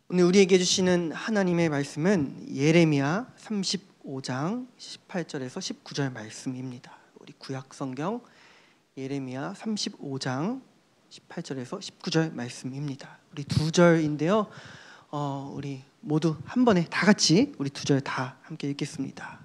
오늘 우리에게 주시는 하나님의 말씀은 예레미야 35장 18절에서 19절 말씀입니다. 우리 구약 성경 예레미야 35장 18절에서 19절 말씀입니다. 우리 두 절인데요. 우리 모두 한 번에 다 같이 우리 두 절 다 함께 읽겠습니다.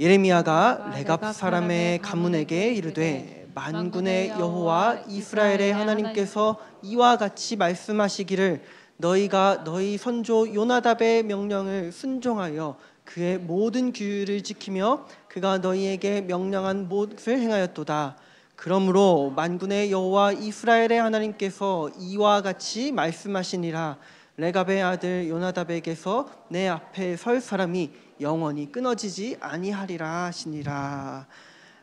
예레미야가 레갑 사람의 가문에게 이르되 만군의 여호와 이스라엘의 하나님께서 이와 같이 말씀하시기를 너희가 너희 선조 요나답의 명령을 순종하여 그의 모든 규율을 지키며 그가 너희에게 명령한 못을 행하였도다. 그러므로 만군의 여호와 이스라엘의 하나님께서 이와 같이 말씀하시니라. 레갑의 아들 요나답에게서 내 앞에 설 사람이 영원히 끊어지지 아니하리라 하시니라.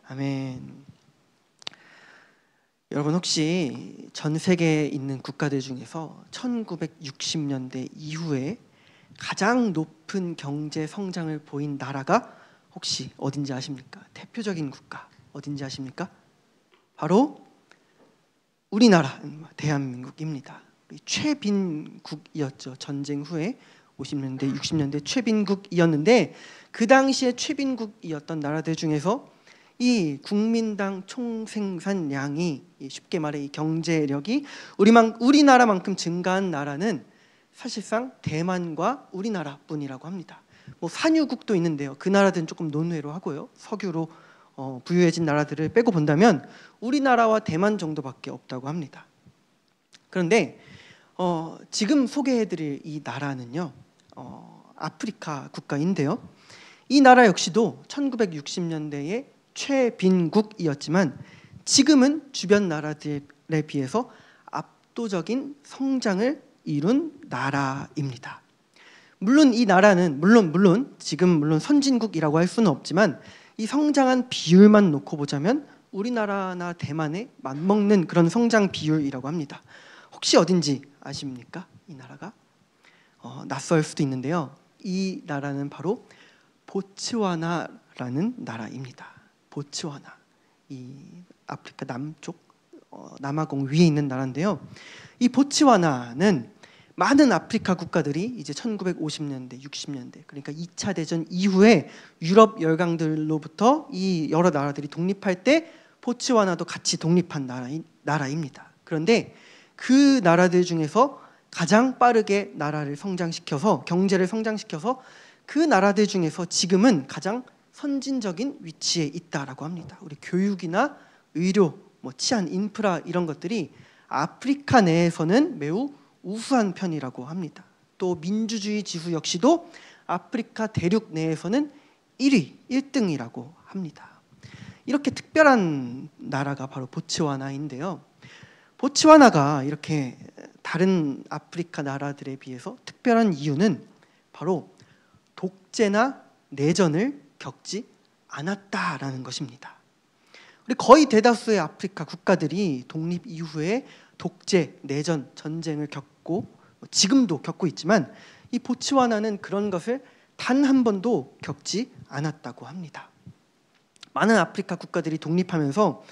아멘. 여러분 혹시 전 세계에 있는 국가들 중에서 1960년대 이후에 가장 높은 경제 성장을 보인 나라가 혹시 어딘지 아십니까? 대표적인 국가 어딘지 아십니까? 바로 우리나라 대한민국입니다. 최빈국이었죠. 전쟁 후에 50년대 60년대 최빈국이었는데 그 당시에 최빈국이었던 나라들 중에서 이 국민당 총생산량이 쉽게 말해 이 경제력이 우리나라만큼 증가한 나라는 사실상 대만과 우리나라뿐이라고 합니다. 뭐 산유국도 있는데요. 그 나라들은 조금 논외로 하고요. 석유로 부유해진 나라들을 빼고 본다면 우리나라와 대만 정도밖에 없다고 합니다. 그런데 지금 소개해드릴 이 나라는요, 아프리카 국가인데요. 이 나라 역시도 1960년대에 최빈국이었지만 지금은 주변 나라들에 비해서 압도적인 성장을 이룬 나라입니다. 물론 이 나라는 지금 선진국이라고 할 수는 없지만 이 성장한 비율만 놓고 보자면 우리나라나 대만에 맞먹는 그런 성장 비율이라고 합니다. 혹시 어딘지 아십니까? 이 나라가 낯설 수도 있는데요. 이 나라는 바로 보츠와나라는 나라입니다. 보츠와나, 이 아프리카 남쪽 남아공 위에 있는 나라인데요. 이 보츠와나는 많은 아프리카 국가들이 이제 1950년대, 60년대 그러니까 2차 대전 이후에 유럽 열강들로부터 이 여러 나라들이 독립할 때 보츠와나도 같이 독립한 나라입니다. 그런데 그 나라들 중에서 가장 빠르게 나라를 성장시켜서 경제를 성장시켜서 그 나라들 중에서 지금은 가장 선진적인 위치에 있다라고 합니다. 우리 교육이나 의료, 치안, 인프라 이런 것들이 아프리카 내에서는 매우 우수한 편이라고 합니다. 또 민주주의 지수 역시도 아프리카 대륙 내에서는 1위, 1등이라고 합니다. 이렇게 특별한 나라가 바로 보츠와나인데요. 보츠와나가 이렇게 다른 아프리카 나라들에 비해서 특별한 이유는 바로 독재나 내전을 겪지 않았다라는 것입니다. 우리 거의 대다수의 아프리카 국가들이 독립 이후에 독재, 내전, 전쟁을 겪고 지금도 겪고 있지만 이 보츠와나는 그런 것을 단 한 번도 겪지 않았다고 합니다. 많은 아프리카 국가들이 독립하면서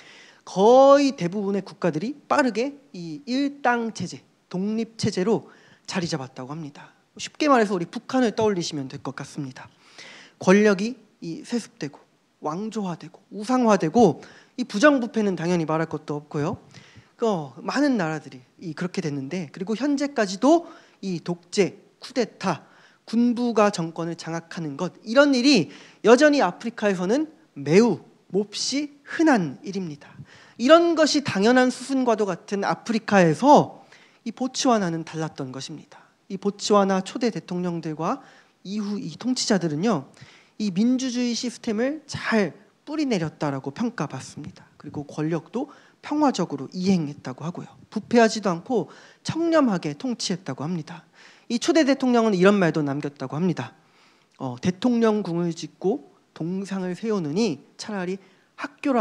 거의 대부분의 국가들이 빠르게 이 일당 체제, 독립 체제로 자리 잡았다고 합니다. 쉽게 말해서 우리 북한을 떠올리시면 될 것 같습니다. 권력이 이 세습되고 왕조화되고 우상화되고 이 부정부패는 당연히 말할 것도 없고요. 많은 나라들이 그렇게 됐는데 그리고 현재까지도 이 독재, 쿠데타, 군부가 정권을 장악하는 것 이런 일이 여전히 아프리카에서는 매우 몹시 흔한 일입니다. 이런 것이 당연한 수순과도 같은 아프리카에서 이 보츠와나는 달랐던 것입니다. 이 보츠와나 초대 대통령들과 이후 이 통치자들은요, 이 민주주의 시스템을 잘 뿌리내렸다라고 평가받습니다. 그리고 권력도 평화적으로 이행했다고 하고요. 부패하지도 않고 청렴하게 통치했다고 합니다. 이 초대 대통령은 이런 말도 남겼다고 합니다. 대통령궁을 짓고 동상을 세우느니 차라리 학교를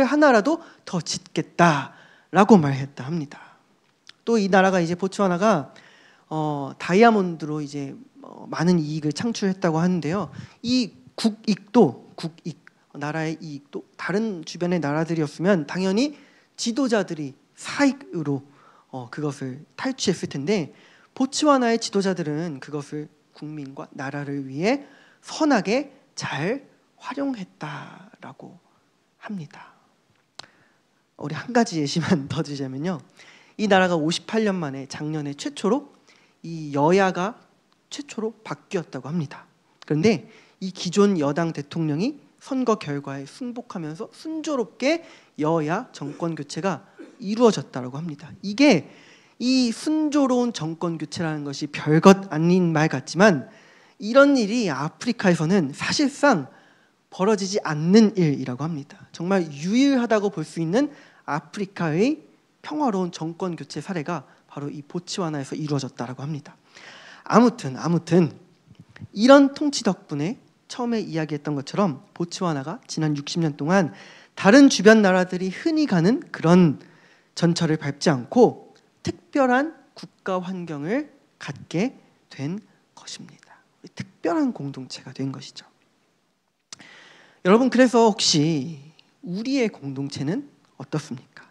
하나라도 더 짓겠다라고 말했다 합니다. 또 이 나라가 이제 보츠와나가 다이아몬드로 이제 많은 이익을 창출했다고 하는데요. 이 나라의 이익도 다른 주변의 나라들이었으면 당연히 지도자들이 사익으로 그것을 탈취했을 텐데 보츠와나의 지도자들은 그것을 국민과 나라를 위해 선하게 잘 활용했다라고 합니다. 우리 한 가지 예시만 더 드리자면요. 이 나라가 58년 만에 작년에 최초로 이 여야가 최초로 바뀌었다고 합니다. 그런데 이 기존 여당 대통령이 선거 결과에 승복하면서 순조롭게 여야 정권 교체가 이루어졌다고 합니다. 이게 이 순조로운 정권 교체라는 것이 별것 아닌 말 같지만 이런 일이 아프리카에서는 사실상 벌어지지 않는 일이라고 합니다. 정말 유일하다고 볼 수 있는 아프리카의 평화로운 정권 교체 사례가 바로 이 보츠와나에서 이루어졌다고 합니다. 아무튼 이런 통치 덕분에 처음에 이야기했던 것처럼 보츠와나가 지난 60년 동안 다른 주변 나라들이 흔히 가는 그런 전철을 밟지 않고 특별한 국가 환경을 갖게 된 것입니다. 특별한 공동체가 된 것이죠. 여러분, 그래서 혹시 우리의 공동체는 어떻습니까?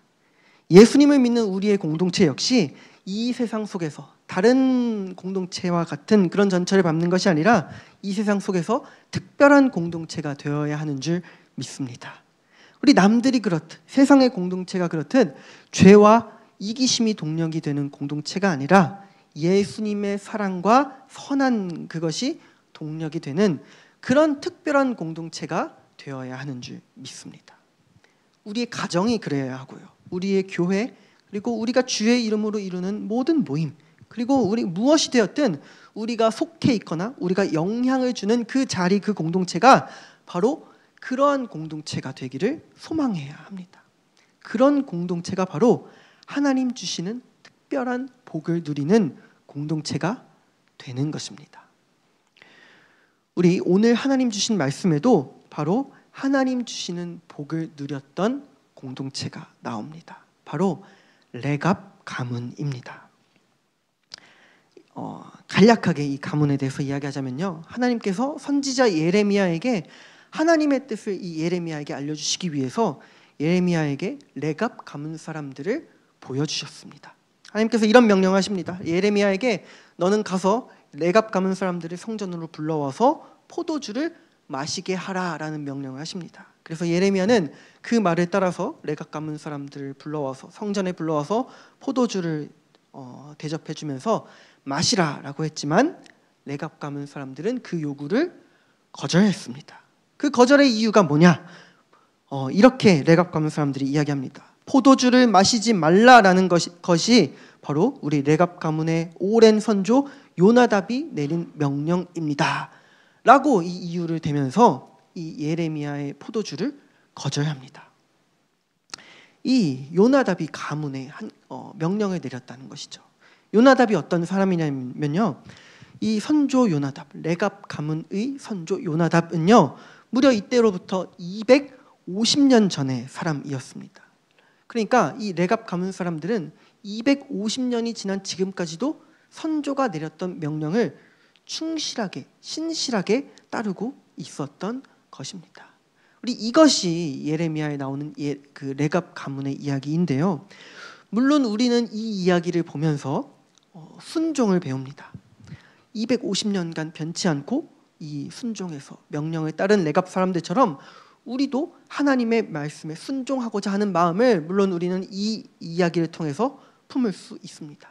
예수님을 믿는 우리의 공동체 역시 이 세상 속에서 다른 공동체와 같은 그런 전철을 밟는 것이 아니라 이 세상 속에서 특별한 공동체가 되어야 하는 줄 믿습니다. 우리 남들이 그렇듯 세상의 공동체가 그렇듯 죄와 이기심이 동력이 되는 공동체가 아니라 예수님의 사랑과 선한 그것이 동력이 되는 그런 특별한 공동체가 되어야 하는 줄 믿습니다. 우리의 가정이 그래야 하고요. 우리의 교회, 그리고 우리가 주의 이름으로 이루는 모든 모임, 그리고 우리 무엇이 되었든 우리가 속해 있거나 우리가 영향을 주는 그 자리, 그 공동체가 바로 그러한 공동체가 되기를 소망해야 합니다. 그런 공동체가 바로 하나님 주시는 특별한 복을 누리는 공동체가 되는 것입니다. 우리 오늘 하나님 주신 말씀에도 바로 하나님 주시는 복을 누렸던 공동체가 나옵니다. 바로 레갑 가문입니다. 간략하게 이 가문에 대해서 이야기하자면요, 하나님께서 선지자 예레미야에게 하나님의 뜻을 이 예레미야에게 알려주시기 위해서 예레미야에게 레갑 가문 사람들을 보여주셨습니다. 하나님께서 이런 명령하십니다. 예레미야에게 너는 가서 레갑 가문 사람들을 성전으로 불러와서 포도주를 마시게 하라라는 명령을 하십니다. 그래서 예레미야는 그 말을 따라서 레갑 가문 사람들을 불러와서 성전에 불러와서 포도주를 대접해 주면서 마시라라고 했지만 레갑 가문 사람들은 그 요구를 거절했습니다. 그 거절의 이유가 뭐냐? 이렇게 레갑 가문 사람들이 이야기합니다. 포도주를 마시지 말라라는 것이 바로 우리 레갑 가문의 오랜 선조 요나답이 내린 명령입니다. 라고 이 이유를 대면서 이 예레미야의 포도주를 거절합니다. 이 요나답이 가문에 명령을 내렸다는 것이죠. 요나답이 어떤 사람이냐면요, 이 선조 요나답, 레갑 가문의 선조 요나답은요, 무려 이때로부터 250년 전의 사람이었습니다. 그러니까 이 레갑 가문 사람들은 250년이 지난 지금까지도 선조가 내렸던 명령을 충실하게, 신실하게 따르고 있었던 것입니다. 우리 이것이 예레미야에 나오는 그 레갑 가문의 이야기인데요. 물론 우리는 이 이야기를 보면서 순종을 배웁니다. 250년간 변치 않고 이 순종에서 명령을 따른 레갑 사람들처럼 우리도 하나님의 말씀에 순종하고자 하는 마음을 물론 우리는 이 이야기를 통해서 품을 수 있습니다.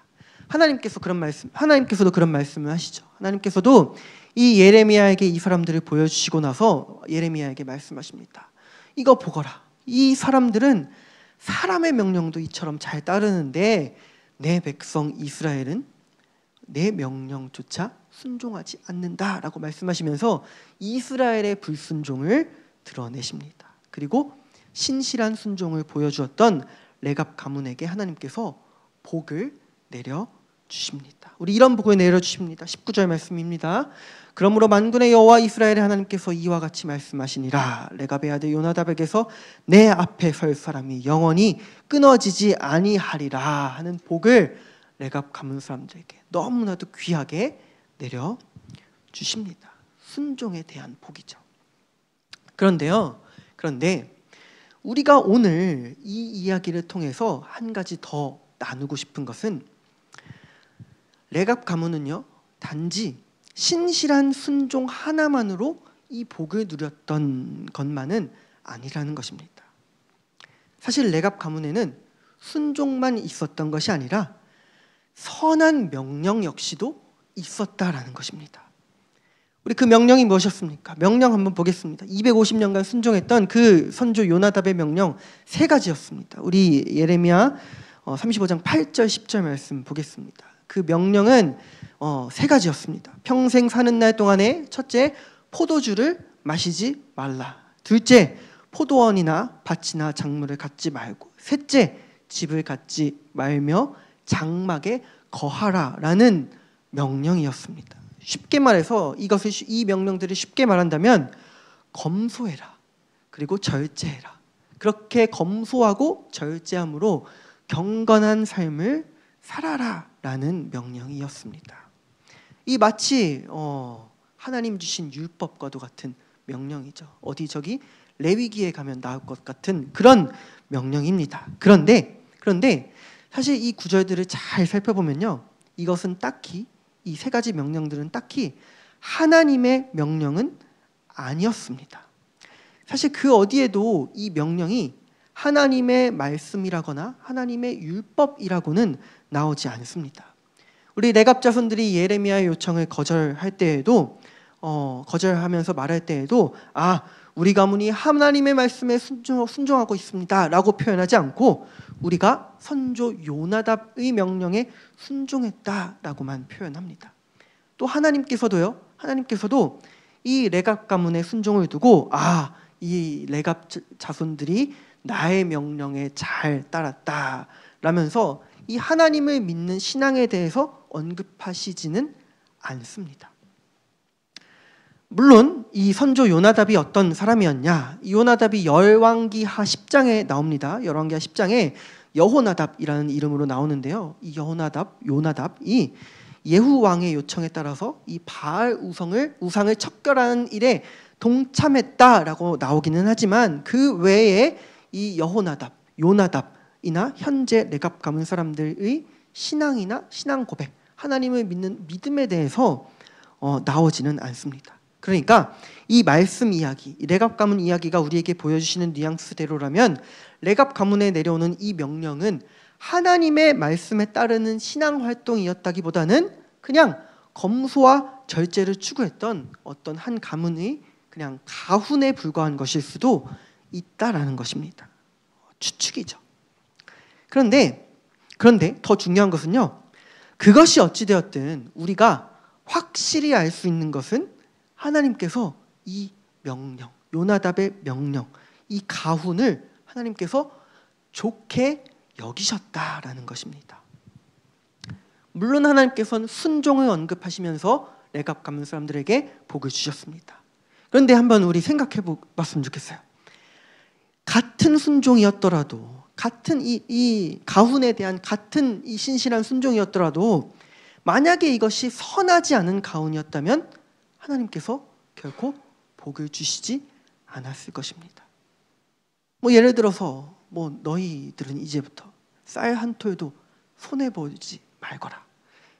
하나님께서도 그런 말씀을 하시죠. 하나님께서도 이 예레미야에게 이 사람들을 보여주시고 나서 예레미야에게 말씀하십니다. 이거 보거라. 이 사람들은 사람의 명령도 이처럼 잘 따르는데 내 백성 이스라엘은 내 명령조차 순종하지 않는다라고 말씀하시면서 이스라엘의 불순종을 드러내십니다. 그리고 신실한 순종을 보여주었던 레갑 가문에게 하나님께서 복을 내려주십니다. 우리 이런 복을 내려주십니다. 19절 말씀입니다. 그러므로 만군의 여호와 이스라엘의 하나님께서 이와 같이 말씀하시니라. 레갑의 아들 요나답에게서 내 앞에 설 사람이 영원히 끊어지지 아니하리라 하는 복을 레갑 가문 사람들에게 너무나도 귀하게 내려주십니다. 순종에 대한 복이죠. 그런데 우리가 오늘 이 이야기를 통해서 한 가지 더 나누고 싶은 것은 레갑 가문은요 단지 신실한 순종 하나만으로 이 복을 누렸던 것만은 아니라는 것입니다. 사실 레갑 가문에는 순종만 있었던 것이 아니라 선한 명령 역시도 있었다라는 것입니다. 우리 그 명령이 무엇이었습니까? 명령 한번 보겠습니다. 250년간 순종했던 그 선조 요나답의 명령 세 가지였습니다. 우리 예레미야 35장 8절 10절 말씀 보겠습니다. 그 명령은 세 가지였습니다. 평생 사는 날 동안에 첫째, 포도주를 마시지 말라. 둘째, 포도원이나 밭이나 작물을 갖지 말고. 셋째, 집을 갖지 말며 장막에 거하라라는 명령이었습니다. 쉽게 말해서 이 명령들을 쉽게 말한다면 검소해라. 그리고 절제해라. 그렇게 검소하고 절제함으로 경건한 삶을 살아라라는 명령이었습니다. 이 마치 하나님 주신 율법과도 같은 명령이죠. 어디 저기 레위기에 가면 나올 것 같은 그런 명령입니다. 그런데 사실 이 구절들을 잘 살펴보면요, 이것은 딱히 이 세 가지 명령들은 딱히 하나님의 명령은 아니었습니다. 사실 그 어디에도 이 명령이 하나님의 말씀이라거나 하나님의 율법이라고는 나오지 않습니다. 우리 레갑 자손들이 예레미야의 요청을 거절할 때에도 거절하면서 말할 때에도 우리 가문이 하나님의 말씀에 순종하고 있습니다 라고 표현하지 않고 우리가 선조 요나답의 명령에 순종했다라고만 표현합니다. 또 하나님께서도 이 레갑 가문의 순종을 두고 이 레갑 자손들이 나의 명령에 잘 따랐다 라면서 이 하나님을 믿는 신앙에 대해서 언급하시지는 않습니다. 물론 이 선조 요나답이 어떤 사람이었냐? 이 요나답이 열왕기하 10장에 나옵니다. 열왕기하 10장에 여호나답이라는 이름으로 나오는데요. 이 요나답이 예후 왕의 요청에 따라서 이 바알 우상을 척결하는 일에 동참했다라고 나오기는 하지만 그 외에 이 요나답이나 현재 레갑 가문 사람들의 신앙이나 신앙 고백, 하나님을 믿는 믿음에 대해서 나오지는 않습니다. 그러니까 이 말씀 이야기, 레갑 가문 이야기가 우리에게 보여주시는 뉘앙스대로라면 레갑 가문에 내려오는 이 명령은 하나님의 말씀에 따르는 신앙 활동이었다기보다는 그냥 검소와 절제를 추구했던 어떤 한 가문의 그냥 가훈에 불과한 것일 수도 있다라는 것입니다. 추측이죠. 그런데 더 중요한 것은요, 그것이 어찌되었든 우리가 확실히 알 수 있는 것은 하나님께서 이 명령, 요나답의 명령, 이 가훈을 하나님께서 좋게 여기셨다라는 것입니다. 물론 하나님께서는 순종을 언급하시면서 레갑 가문 사람들에게 복을 주셨습니다. 그런데 한번 우리 생각해 봤으면 좋겠어요. 같은 순종이었더라도, 같은 이 가훈에 대한 같은 이 신실한 순종이었더라도 만약에 이것이 선하지 않은 가훈이었다면 하나님께서 결코 복을 주시지 않았을 것입니다. 예를 들어서 너희들은 이제부터 쌀 한 톨도 손해보지 말거라.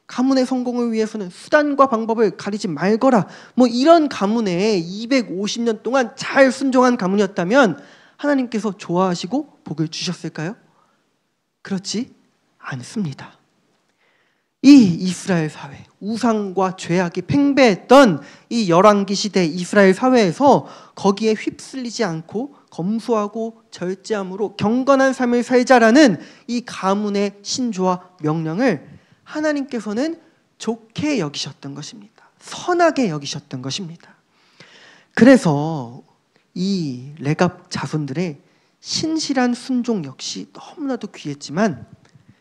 가문의 성공을 위해서는 수단과 방법을 가리지 말거라. 이런 가문에 250년 동안 잘 순종한 가문이었다면 하나님께서 좋아하시고 복을 주셨을까요? 그렇지 않습니다. 이 이스라엘 사회, 우상과 죄악이 팽배했던 이 열왕기 시대 이스라엘 사회에서 거기에 휩쓸리지 않고 검소하고 절제함으로 경건한 삶을 살자라는 이 가문의 신조와 명령을 하나님께서는 좋게 여기셨던 것입니다. 선하게 여기셨던 것입니다. 그래서 이 레갑 자손들의 신실한 순종 역시 너무나도 귀했지만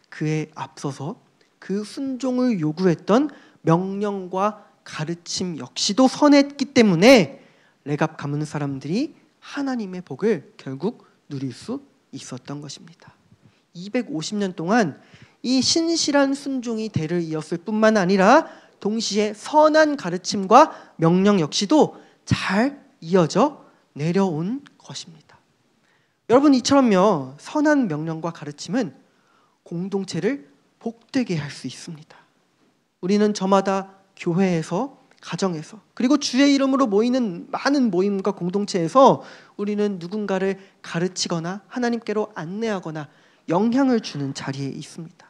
그에 앞서서 그 순종을 요구했던 명령과 가르침 역시도 선했기 때문에 레갑 가문 사람들이 하나님의 복을 결국 누릴 수 있었던 것입니다. 250년 동안 이 신실한 순종이 대를 이었을 뿐만 아니라 동시에 선한 가르침과 명령 역시도 잘 이어져 내려온 것입니다. 여러분, 이처럼요, 선한 명령과 가르침은 공동체를 복되게 할 수 있습니다. 우리는 저마다 교회에서, 가정에서, 그리고 주의 이름으로 모이는 많은 모임과 공동체에서 우리는 누군가를 가르치거나 하나님께로 안내하거나 영향을 주는 자리에 있습니다.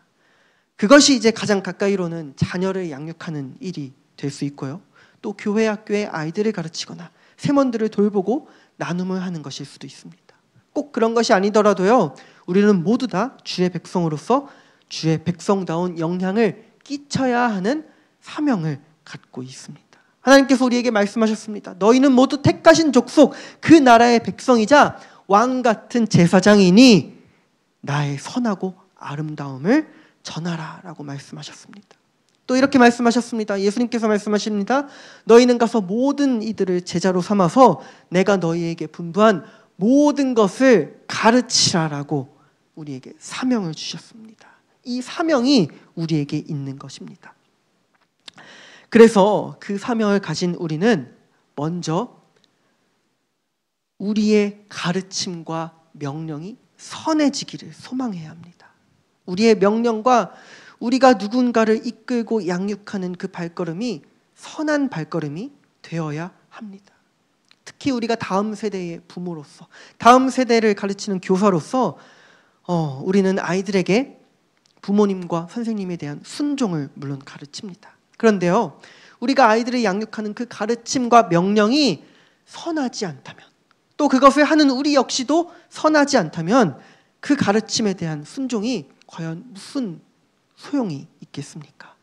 그것이 이제 가장 가까이로는 자녀를 양육하는 일이 될 수 있고요. 또 교회 학교의 아이들을 가르치거나 세먼들을 돌보고 나눔을 하는 것일 수도 있습니다. 꼭 그런 것이 아니더라도요, 우리는 모두 다 주의 백성으로서 주의 백성다운 영향을 끼쳐야 하는 사명을 갖고 있습니다. 하나님께서 우리에게 말씀하셨습니다. 너희는 모두 택하신 족속, 그 나라의 백성이자 왕 같은 제사장이니 나의 선하고 아름다움을 전하라 라고 말씀하셨습니다. 또 이렇게 말씀하셨습니다. 예수님께서 말씀하십니다. 너희는 가서 모든 이들을 제자로 삼아서 내가 너희에게 분부한 모든 것을 가르치라라고 우리에게 사명을 주셨습니다. 이 사명이 우리에게 있는 것입니다. 그래서 그 사명을 가진 우리는 먼저 우리의 가르침과 명령이 선해지기를 소망해야 합니다. 우리의 명령과 우리가 누군가를 이끌고 양육하는 그 발걸음이 선한 발걸음이 되어야 합니다. 특히 우리가 다음 세대의 부모로서, 다음 세대를 가르치는 교사로서 우리는 아이들에게 부모님과 선생님에 대한 순종을 물론 가르칩니다. 그런데요, 우리가 아이들을 양육하는 그 가르침과 명령이 선하지 않다면, 또 그것을 하는 우리 역시도 선하지 않다면 그 가르침에 대한 순종이 과연 무슨 소용이 있겠습니까?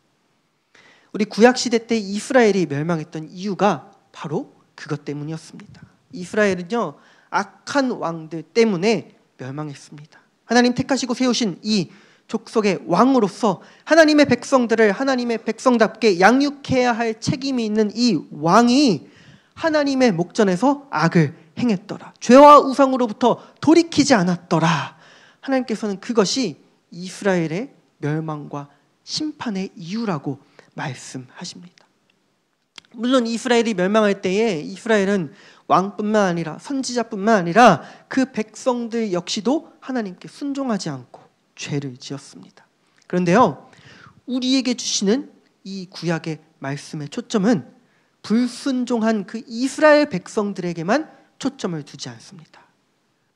우리 구약시대 때 이스라엘이 멸망했던 이유가 바로 그것 때문이었습니다. 이스라엘은요, 악한 왕들 때문에 멸망했습니다. 하나님 택하시고 세우신 이 족속의 왕으로서 하나님의 백성들을 하나님의 백성답게 양육해야 할 책임이 있는 이 왕이 하나님의 목전에서 악을 행했더라. 죄와 우상으로부터 돌이키지 않았더라. 하나님께서는 그것이 이스라엘의 멸망과 심판의 이유라고 말씀하십니다. 물론 이스라엘이 멸망할 때에 이스라엘은 왕뿐만 아니라 선지자뿐만 아니라 그 백성들 역시도 하나님께 순종하지 않고 죄를 지었습니다. 그런데요, 우리에게 주시는 이 구약의 말씀의 초점은 불순종한 그 이스라엘 백성들에게만 초점을 두지 않습니다.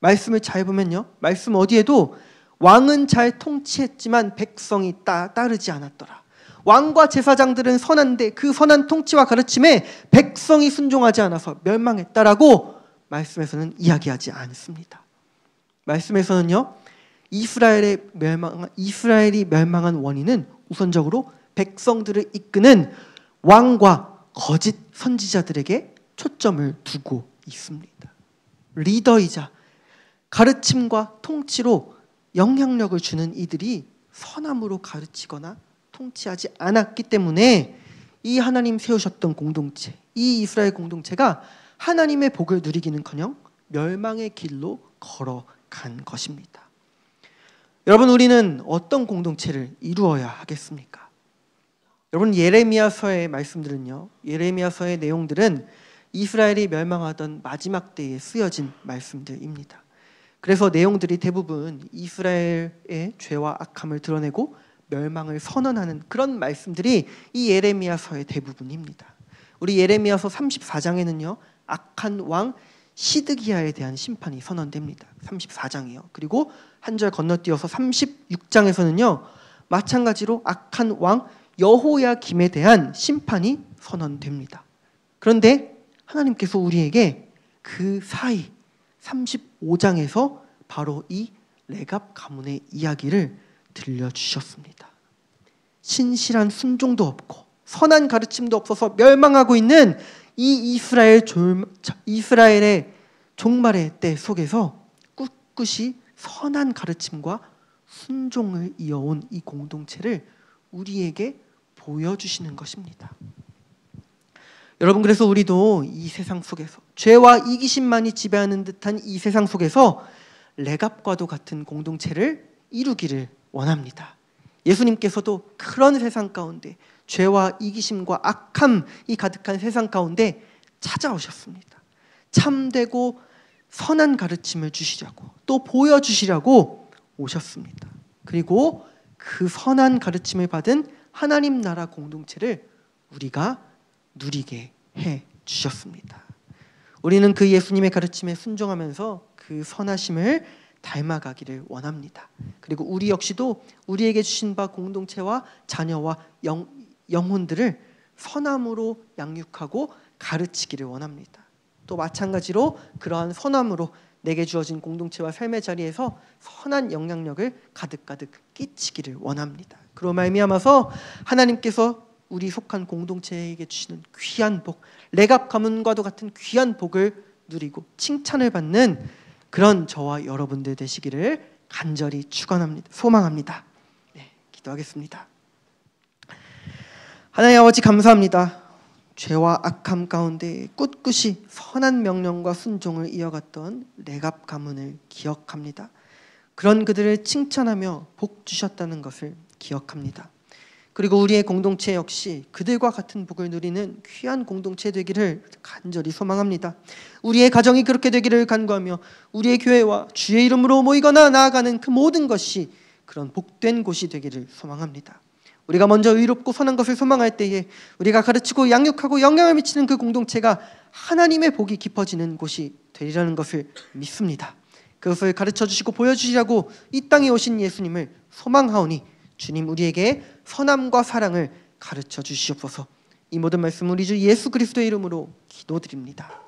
말씀을 잘 보면요, 말씀 어디에도 왕은 잘 통치했지만 백성이 따르지 않았더라. 왕과 제사장들은 선한데 그 선한 통치와 가르침에 백성이 순종하지 않아서 멸망했다라고 말씀에서는 이야기하지 않습니다. 말씀에서는요, 이스라엘이 멸망한 원인은 우선적으로 백성들을 이끄는 왕과 거짓 선지자들에게 초점을 두고 있습니다. 리더이자 가르침과 통치로 영향력을 주는 이들이 선함으로 가르치거나 통치하지 않았기 때문에 이 하나님 세우셨던 공동체, 이 이스라엘 공동체가 하나님의 복을 누리기는커녕 멸망의 길로 걸어간 것입니다. 여러분, 우리는 어떤 공동체를 이루어야 하겠습니까? 여러분, 예레미야서의 말씀들은요, 예레미야서의 내용들은 이스라엘이 멸망하던 마지막 때에 쓰여진 말씀들입니다. 그래서 내용들이 대부분 이스라엘의 죄와 악함을 드러내고 멸망을 선언하는 그런 말씀들이 이 예레미야서의 대부분입니다. 우리 예레미야서 34장에는요, 악한 왕 시드기야에 대한 심판이 선언됩니다. 34장이요. 그리고 한 절 건너뛰어서 36장에서는요, 마찬가지로 악한 왕 여호야김에 대한 심판이 선언됩니다. 그런데 하나님께서 우리에게 그 사이 35장에서 바로 이 레갑 가문의 이야기를 들려주셨습니다. 신실한 순종도 없고 선한 가르침도 없어서 멸망하고 있는 이 이스라엘의 종말의 때 속에서 꿋꿋이 선한 가르침과 순종을 이어온 이 공동체를 우리에게 보여주시는 것입니다. 여러분, 그래서 우리도 이 세상 속에서 죄와 이기심만이 지배하는 듯한 이 세상 속에서 레갑과도 같은 공동체를 이루기를 원합니다. 예수님께서도 그런 세상 가운데 죄와 이기심과 악함이 가득한 세상 가운데 찾아오셨습니다. 참되고 선한 가르침을 주시려고, 또 보여주시려고 오셨습니다. 그리고 그 선한 가르침을 받은 하나님 나라 공동체를 우리가 누리게 해 주셨습니다. 우리는 그 예수님의 가르침에 순종하면서 그 선하심을 닮아가기를 원합니다. 그리고 우리 역시도 우리에게 주신 바 공동체와 자녀와 영혼들을 선함으로 양육하고 가르치기를 원합니다. 또 마찬가지로 그러한 선함으로 내게 주어진 공동체와 삶의 자리에서 선한 영향력을 가득가득 끼치기를 원합니다. 그로 말미암아서 하나님께서 우리 속한 공동체에게 주시는 귀한 복, 레갑 가문과도 같은 귀한 복을 누리고 칭찬을 받는 그런 저와 여러분들 되시기를 간절히 축원합니다. 소망합니다. 네, 기도하겠습니다. 하나님 아버지 감사합니다. 죄와 악함 가운데 꿋꿋이 선한 명령과 순종을 이어갔던 레갑 가문을 기억합니다. 그런 그들을 칭찬하며 복 주셨다는 것을 기억합니다. 그리고 우리의 공동체 역시 그들과 같은 복을 누리는 귀한 공동체 되기를 간절히 소망합니다. 우리의 가정이 그렇게 되기를 간구하며 우리의 교회와 주의 이름으로 모이거나 나아가는 그 모든 것이 그런 복된 곳이 되기를 소망합니다. 우리가 먼저 의롭고 선한 것을 소망할 때에 우리가 가르치고 양육하고 영향을 미치는 그 공동체가 하나님의 복이 깊어지는 곳이 되리라는 것을 믿습니다. 그것을 가르쳐 주시고 보여주시라고 이 땅에 오신 예수님을 소망하오니 주님 우리에게 선함과 사랑을 가르쳐 주시옵소서. 이 모든 말씀 우리 주 예수 그리스도의 이름으로 기도드립니다.